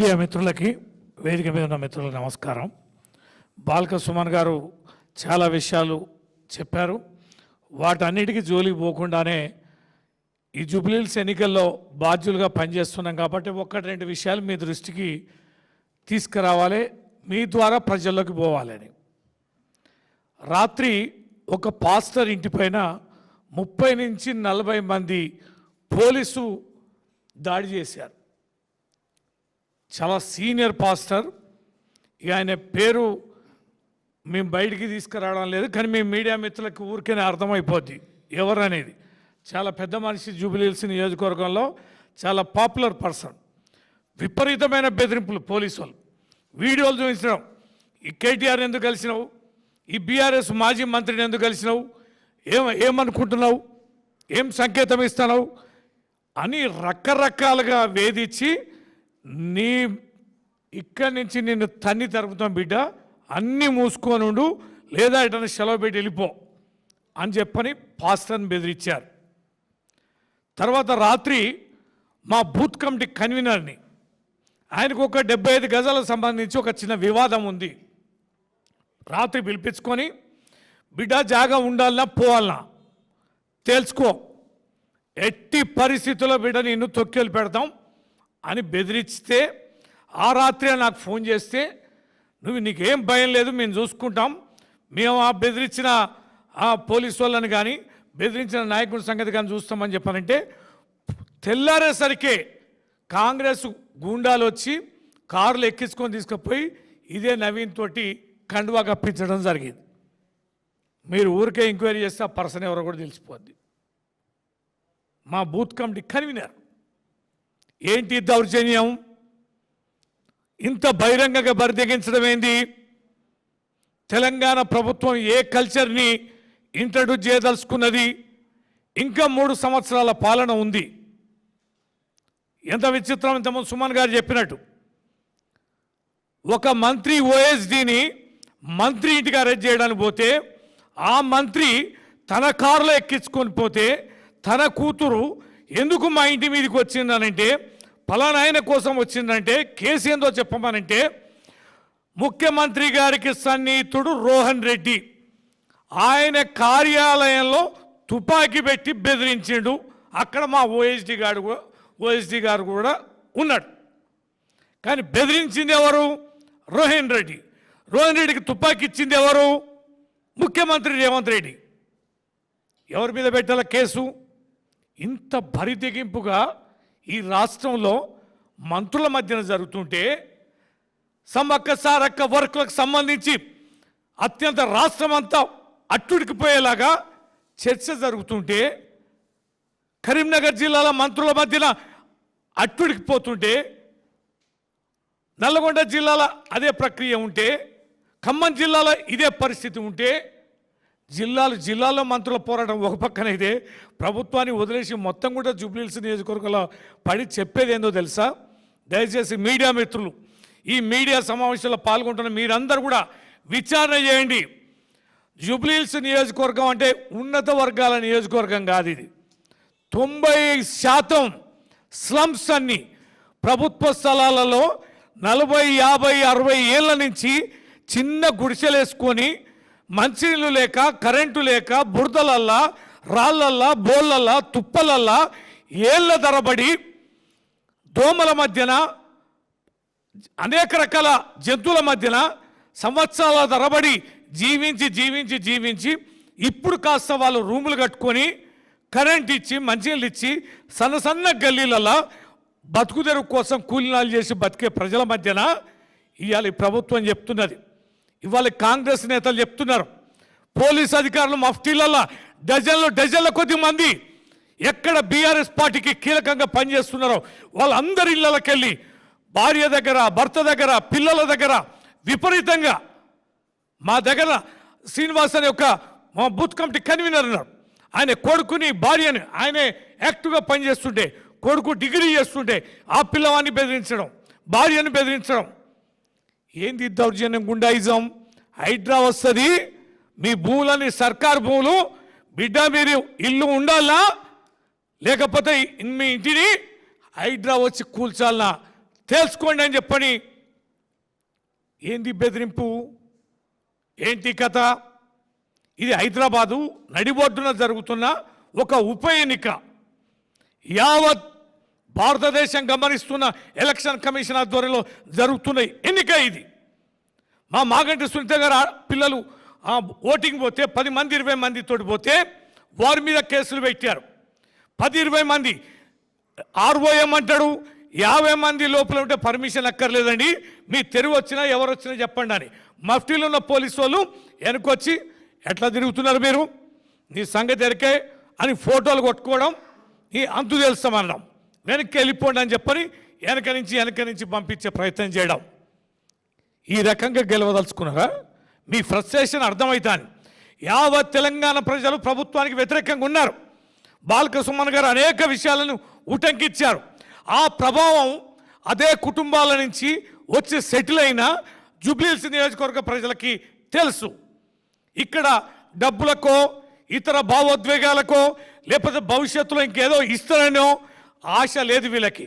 Media మిత్రులకి వేదిక మీద ఉన్న మిత్రులకు నమస్కారం. బాల్క సుమన్ గారు చాలా విషయాలు చెప్పారు. వాటన్నిటికీ జోలికి పోకుండానే ఈ జూబ్లీహిల్స్ ఎన్నికల్లో బాధ్యులుగా పనిచేస్తున్నాం కాబట్టి ఒకటి రెండు విషయాలు మీ దృష్టికి తీసుకురావాలి, మీ ద్వారా ప్రజల్లోకి పోవాలని. రాత్రి ఒక పాస్టర్ ఇంటిపైన 30 నుంచి 40 మంది పోలీసు దాడి చేశారు. చాలా సీనియర్ పాస్టర్, ఇక ఆయన పేరు మేము బయటికి తీసుకురావడం లేదు, కానీ మీ మీడియా మిత్రులకు ఊరికేనే అర్థమైపోద్ది ఎవరు అనేది. చాలా పెద్ద మనిషి, జూబ్లీహిల్స్ నియోజకవర్గంలో చాలా పాపులర్ పర్సన్. విపరీతమైన బెదిరింపులు పోలీసు వాళ్ళు, వీడియోలు చూపించడం, ఈ కేటీఆర్ ఎందుకు కలిసినావు, ఈ బీఆర్ఎస్ మాజీ మంత్రిని ఎందుకు కలిసినావు, ఏమనుకుంటున్నావు, ఏం సంకేతం ఇస్తున్నావు అని రకరకాలుగా వేధించి నీ ఇక్కడి నుంచి నిన్ను తన్ని తరుపుతాం బిడ్డ, అన్నీ మూసుకొని ఉండు, లేదా ఇటని సెలవు పెట్టి వెళ్ళిపో అని చెప్పని పాస్టర్ని బెదిరించారు. తర్వాత రాత్రి మా బూత్ కమిటీ కన్వీనర్ని, ఆయనకు ఒక 75 గజాలకు సంబంధించి ఒక చిన్న వివాదం ఉంది, రాత్రి పిలిపించుకొని బిడ్డ జాగా ఉండాలన్నా పోవాలన్నా తెలుసుకో, ఎట్టి పరిస్థితుల్లో బిడ్డ నిన్ను తొక్కేలు పెడతాం అని బెదిరిస్తే, ఆ రాత్రి నాకు ఫోన్ చేస్తే నీకేం భయం లేదు, మేము చూసుకుంటాం, మేము ఆ బెదిరించిన ఆ పోలీసు వాళ్ళని కానీ బెదిరించిన నాయకుడి సంగతి కానీ చూస్తామని చెప్పానంటే, తెల్లారేసరికే కాంగ్రెస్ గూండాలు వచ్చి కార్లు ఎక్కించుకొని తీసుకుపోయి ఇదే నవీన్ తోటి కండువా కప్పించడం జరిగింది. మీరు ఊరికే ఎంక్వైరీ చేస్తే ఆ పర్సన్ ఎవరో కూడా తెలిసిపోద్ది. మా బూత్ కమిటీ కన్వీనర్, ఏంటి దౌర్జన్యం, ఇంత బహిరంగంగా బరితెగించడం ఏంది? తెలంగాణ ప్రభుత్వం ఏ కల్చర్ని ఇంట్రడ్యూస్ చేయదలుచుకున్నది? ఇంకా 3 సంవత్సరాల పాలన ఉంది. ఎంత విచిత్రం, ఇంతకుముందు సుమన్ గారు చెప్పినట్టు ఒక మంత్రి ఓఎస్డీని మంత్రి ఇంటికి అరెస్ట్ చేయడానికి పోతే, ఆ మంత్రి తన కారులో ఎక్కించుకొని పోతే, తన కూతురు ఎందుకు మా ఇంటి మీదకి వచ్చిందనంటే, ఫలానా ఆయన కోసం వచ్చిందంటే, కేసు ఏందో చెప్పమనంటే, ముఖ్యమంత్రి గారికి సన్నిహితుడు రోహన్ రెడ్డి ఆయన కార్యాలయంలో తుపాకీ పెట్టి బెదిరించిండు. అక్కడ మా ఓఎస్డీ గారు కూడా ఉన్నాడు. కానీ బెదిరించింది ఎవరు? రోహన్ రెడ్డి. రోహన్ రెడ్డికి తుపాకీ ఇచ్చింది ఎవరు? ముఖ్యమంత్రి రేవంత్ రెడ్డి. ఎవరి మీద పెట్టాల కేసు? ఇంత బరితెగింపుగా ఈ రాష్ట్రంలో మంత్రుల మధ్యన జరుగుతుంటే, సమ్మక్క సారక్క వర్కులకు సంబంధించి అత్యంత రాష్ట్రం అంతా అట్టుడికిపోయేలాగా చర్చ జరుగుతుంటే, కరీంనగర్ జిల్లాల మంత్రుల మధ్యన అట్టుడికిపోతుంటే, నల్లగొండ జిల్లాల అదే ప్రక్రియ ఉంటే, ఖమ్మం జిల్లాలో ఇదే పరిస్థితి ఉంటే, జిల్లాలో మంత్రుల పోరాటం ఒక పక్కనైతే, ప్రభుత్వాన్ని వదిలేసి మొత్తం కూడా జూబ్లీహిల్స్ నియోజకవర్గంలో పడి చెప్పేది ఏందో తెలుసా? దయచేసి మీడియా మిత్రులు, ఈ మీడియా సమావేశంలో పాల్గొంటున్న మీరందరూ కూడా విచారణ చేయండి. జూబ్లీహిల్స్ నియోజకవర్గం అంటే ఉన్నత వర్గాల నియోజకవర్గం కాదు ఇది. 90% స్లమ్స్ అన్ని ప్రభుత్వ స్థలాలలో 40, 50, 60 ఏళ్ళ నుంచి చిన్న గుడిసెలేసుకొని మంచినీళ్ళు లేక, కరెంటు లేక, బురదలల్లా, రాళ్ళల్లా, బోళ్ళల్లా, తుప్పలల్లా ఏళ్ళ తరబడి దోమల మధ్యన, అనేక రకాల జంతువుల మధ్యన సంవత్సరాల తరబడి జీవించి ఇప్పుడు కాస్త వాళ్ళు రూములు కట్టుకొని కరెంట్ ఇచ్చి, మంచినీళ్ళు ఇచ్చి, సన్న గల్లీలల్లా బతుకుదెరువు కోసం కూలీనాలు చేసి బతికే ప్రజల మధ్యన ఇవాళ ఈ ప్రభుత్వం చెప్తున్నది. ఇవాళ కాంగ్రెస్ నేతలు చెప్తున్నారు, పోలీస్ అధికారులు మఫ్టీలల్లా డజన్ల కొద్ది మంది ఎక్కడ బీఆర్ఎస్ పార్టీకి కీలకంగా పనిచేస్తున్నారో వాళ్ళందరి ఇళ్ళకి వెళ్ళి భార్య దగ్గర, భర్త దగ్గర, పిల్లల దగ్గర విపరీతంగా, మా దగ్గర శ్రీనివాస్ అనే ఒక మా బూత్ కమిటీ కన్వీనర్ ఉన్నారు, ఆయన కొడుకుని భార్యని ఆయనే యాక్టివ్గా పనిచేస్తుంటే, కొడుకు డిగ్రీ చేస్తుంటే ఆ పిల్లవాడిని బెదిరించడం, భార్యను బెదిరించడం. ఏంది దౌర్జన్యం, గుండాయిజం? హైడ్రా వస్తుంది, మీ భూములని సర్కారు భూములు, బిడ్డ మీరు ఇల్లు ఉండాలా, లేకపోతే మీ ఇంటిని హైడ్రా వచ్చి కూల్చాలనా తెలుసుకోండి అని చెప్పని. ఏంది బెదిరింపు, ఏంటి కథ? ఇది హైదరాబాదు నడిబొడ్డున జరుగుతున్న ఒక ఉప ఎన్నిక. యావత్ భారతదేశం గమనిస్తున్న ఎలక్షన్ కమిషన్ ఆధ్వర్యంలో జరుగుతున్న ఎన్నిక ఇది. మా మాగంటి సునీత గారు పిల్లలు ఓటింగ్ పోతే 10 మంది 20 మంది తోటి పోతే వారి మీద కేసులు పెట్టారు. 10-20 మంది. ROM అంటాడు 50 మంది లోపల ఉంటే పర్మిషన్ అక్కర్లేదండి, మీ తెరువు వచ్చినా ఎవరు వచ్చినా చెప్పండి అని. మఫ్టీలో ఉన్న పోలీసు వాళ్ళు వెనకొచ్చి ఎట్లా తిరుగుతున్నారు మీరు, నీ సంగతి ఎరికే అని ఫోటోలు కొట్టుకోవడం, ఈ అంతు తెలుస్తామనడం, వెనక్కి వెళ్ళిపోండి అని చెప్పని వెనక నుంచి పంపించే ప్రయత్నం చేయడం. ఈ రకంగా గెలవదలుచుకున్నారా? మీ ఫ్రస్ట్రేషన్ అర్థమవుతాను. యావత్ తెలంగాణ ప్రజలు ప్రభుత్వానికి వ్యతిరేకంగా ఉన్నారు. బాల్క సుమన్ గారు అనేక విషయాలను ఉటంకించారు. ఆ ప్రభావం అదే కుటుంబాల నుంచి వచ్చి సెటిల్ అయిన జూబ్లీహిల్స్ నియోజకవర్గ ప్రజలకి తెలుసు. ఇక్కడ డబ్బులకో ఇతర భావోద్వేగాలకో లేకపోతే భవిష్యత్తులో ఇంకేదో ఇస్తారనో ఆశ లేదు వీళ్ళకి.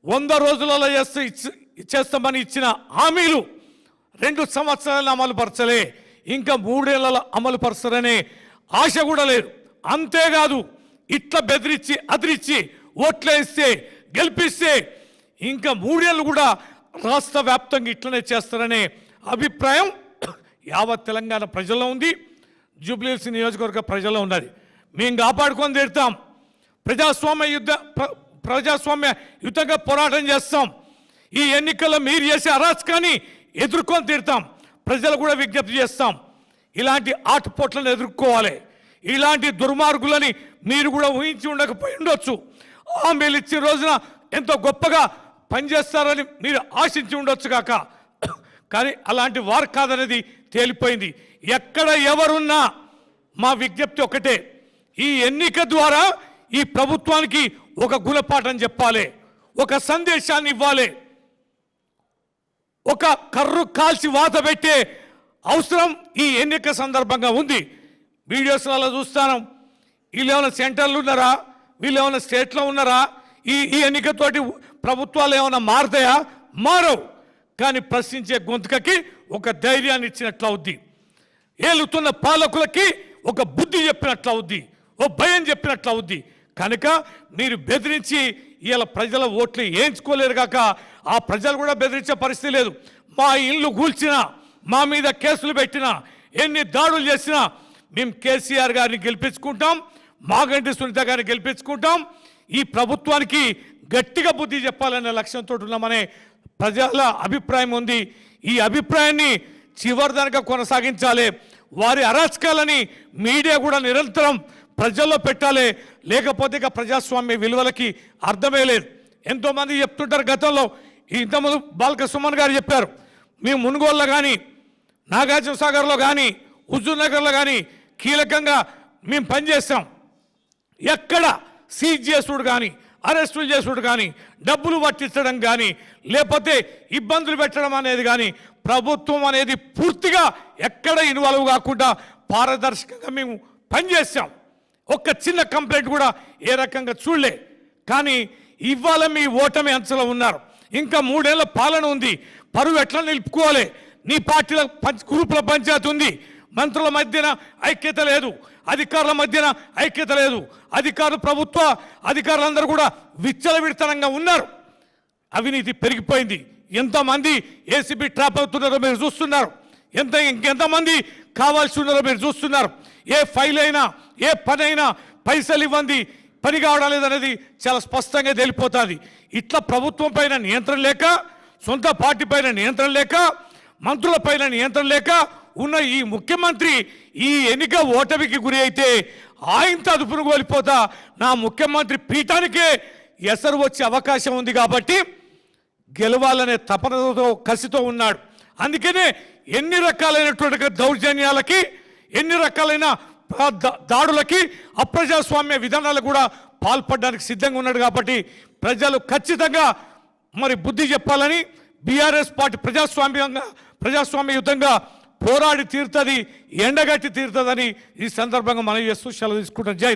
100 రోజులలో చేస్తామని ఇచ్చిన హామీలు 2 సంవత్సరాలను అమలు పరచలే, ఇంకా 3 ఏళ్లలో అమలు పరచరనే ఆశ కూడా లేదు. అంతేకాదు ఇట్లా బెదిరించి అదిరించి ఓట్లేస్తే గెలిపిస్తే ఇంకా 3 ఏళ్ళు కూడా రాష్ట్ర వ్యాప్తంగా ఇట్లనే చేస్తారనే అభిప్రాయం యావత్ తెలంగాణ ప్రజల్లో ఉంది, జూబ్లీహిల్స్ నియోజకవర్గ ప్రజల్లో ఉన్నది. మేము కాపాడుకొని తీరుతాం. ప్రజాస్వామ్యయుతంగా పోరాటం చేస్తాం. ఈ ఎన్నికల్లో మీరు చేసే అరాచకాన్ని ఎదుర్కొని తీరుతాం. ప్రజలు కూడా విజ్ఞప్తి చేస్తాం, ఇలాంటి ఆటుపోట్లను ఎదుర్కోవాలి. ఇలాంటి దుర్మార్గులని మీరు కూడా ఊహించి ఉండకపోయి ఉండొచ్చు. హామీలు ఇచ్చిన రోజున ఎంతో గొప్పగా పనిచేస్తారని మీరు ఆశించి ఉండొచ్చు కాక, కానీ అలాంటి వారు కాదనేది తేలిపోయింది. ఎక్కడ ఎవరున్నా మా విజ్ఞప్తి ఒకటే, ఈ ఎన్నిక ద్వారా ఈ ప్రభుత్వానికి ఒక గుణపాఠం చెప్పాలి, ఒక సందేశాన్ని ఇవ్వాలి. ఒక కర్రు కాల్చి వాత పెట్టే అవసరం ఈ ఎన్నిక సందర్భంగా ఉంది. వీడియోస్లలో చూస్తాను, వీళ్ళు ఏమైనా సెంటర్లు ఉన్నారా, వీళ్ళు ఏమైనా స్టేట్లో ఉన్నారా, ఈ ఎన్నికతోటి ప్రభుత్వాలు ఏమైనా మారుతాయా? మారవు. కానీ ప్రశ్నించే గొంతుకకి ఒక ధైర్యాన్ని ఇచ్చినట్లు అవుద్ది, ఏలుతున్న పాలకులకి ఒక బుద్ధి చెప్పినట్లు అవుద్ది, ఓ భయం చెప్పినట్లు అవుద్ది. కనుక మీరు బెదిరించి ఇలా ప్రజల ఓట్లు వేయించుకోలేరు కాక ఆ ప్రజలు కూడా బెదిరించే పరిస్థితి లేదు. మా ఇల్లు కూల్చినా, మా మీద కేసులు పెట్టినా, ఎన్ని దాడులు చేసినా మేము కేసీఆర్ గారిని గెలిపించుకుంటాం, మాగంటి సునీత గారిని గెలిపించుకుంటాం. ఈ ప్రభుత్వానికి గట్టిగా బుద్ధి చెప్పాలనే లక్ష్యంతో ఉన్నామనే ప్రజల అభిప్రాయం ఉంది. ఈ అభిప్రాయాన్ని చివరిదానిగా కొనసాగించాలి. వారి అరాచకాలని మీడియా కూడా నిరంతరం ప్రజల్లో పెట్టాలి, లేకపోతే ఇక ప్రజాస్వామ్య విలువలకి అర్థమే లేదు. ఎంతోమంది చెప్తుంటారు, గతంలో ఇంతకుముందు బాల్క సుమన్ గారు చెప్పారు, మేము మునుగోలులో కానీ నాగార్జున సాగర్లో కానీ హుజూర్ నగర్లో కానీ కీలకంగా మేము పనిచేస్తాం. ఎక్కడ సీజ్ చేసుడు కానీ అరెస్టులు చేసుడు కానీ డబ్బులు పట్టించడం కానీ లేకపోతే ఇబ్బందులు పెట్టడం అనేది కానీ ప్రభుత్వం అనేది పూర్తిగా ఎక్కడ ఇన్వాల్వ్ కాకుండా పారదర్శకంగా మేము పనిచేస్తాం. ఒక్క చిన్న కంప్లైంట్ కూడా ఏ రకంగా చూడలే. కానీ ఇవాళ మీ ఓటమి అంచలో ఉన్నారు. ఇంకా 3 ఏళ్ల పాలన ఉంది, పరువు ఎట్లా నిలుపుకోవాలి? నీ పార్టీల గ్రూపుల పంచాయతీ ఉంది, మంత్రుల మధ్యన ఐక్యత లేదు, అధికారుల మధ్యన ఐక్యత లేదు, ప్రభుత్వ అధికారులందరూ కూడా విచ్చలవిడితనంగా ఉన్నారు. అవినీతి పెరిగిపోయింది. ఎంతమంది ఏసీబీ ట్రాప్ అవుతున్నారో మీరు చూస్తున్నారు, ఇంకెంతమంది కావాల్సి ఉన్నారో మీరు చూస్తున్నారు. ఏ ఫైల్ అయినా ఏ పని అయినా పైసలు ఇవ్వండి పని కావడం లేదనేది చాలా స్పష్టంగా తెలిపోతుంది. ఇట్లా ప్రభుత్వం పైన నియంత్రణ లేక, సొంత పార్టీ పైన నియంత్రణ లేక, మంత్రుల పైన నియంత్రణ లేక ఉన్న ఈ ముఖ్యమంత్రి ఈ ఎన్నిక ఓటమికి గురి అయితే ఆయనతో అదుపును కోల్పోతా నా ముఖ్యమంత్రి పీఠానికే ఎసరు వచ్చే అవకాశం ఉంది. కాబట్టి గెలవాలనే తపనతో కసితో ఉన్నాడు. అందుకనే ఎన్ని రకాలైనటువంటి దౌర్జన్యాలకి, ఎన్ని రకాలైన దాడులకి, అప్రజాస్వామ్య విధానాలకు కూడా పాల్పడడానికి సిద్ధంగా ఉన్నాడు. కాబట్టి ప్రజలు ఖచ్చితంగా మరి బుద్ధి చెప్పాలని బీఆర్ఎస్ పార్టీ ప్రజాస్వామ్యయుతంగా పోరాడి తీరుతుంది, ఎండగట్టి తీరుతుందని ఈ సందర్భంగా మనం చేస్తూ సెలవు తీసుకుంటాం. జై